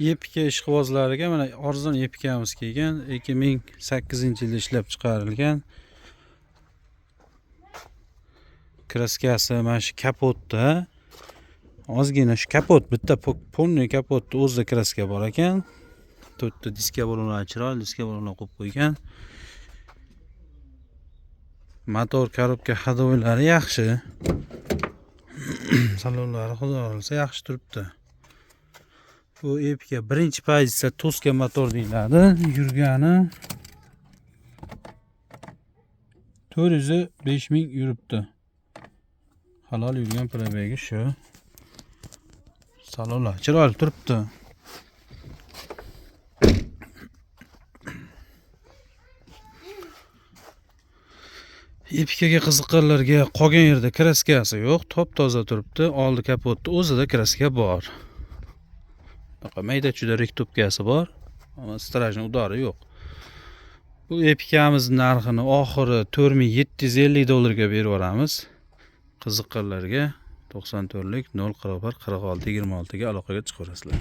Epika ishqibozlariga mana arzon epikamiz kelgan. 2008-yilda ishlab chiqarilgan. Kraskasi mana shu kapotda. Ozgina shu kapot bitta polniy kapotda o'zida kraska bor ekan. To'rtta diska bo'lonlar, chiroyli diska bo'lonlar qo'yib qo'ygan. Motor, korobka hadoylari yaxshi. Salonlari xudo xolisa yaxshi turibdi. Bu epika birinchi pozitsiya to'ska motor deyiladi. Yurgani 405 ming yuribdi. Halol yurgan probegi shu. Salonlar chiroyli turibdi. Epikaga qiziqqanlarga qolgan yerda kraskasi yo'q, top-toza turibdi. Oldi kapotda o'zida kraska bor. Mayda-chuda rektopkasi bor, ammo strajni udori yo'q. Bu epikamiz narxini oxiri 4750 dollarga berib yuboramiz. Qiziqqanlarga 94lik 041 46 26 ga aloqaga chiqaverasizlar.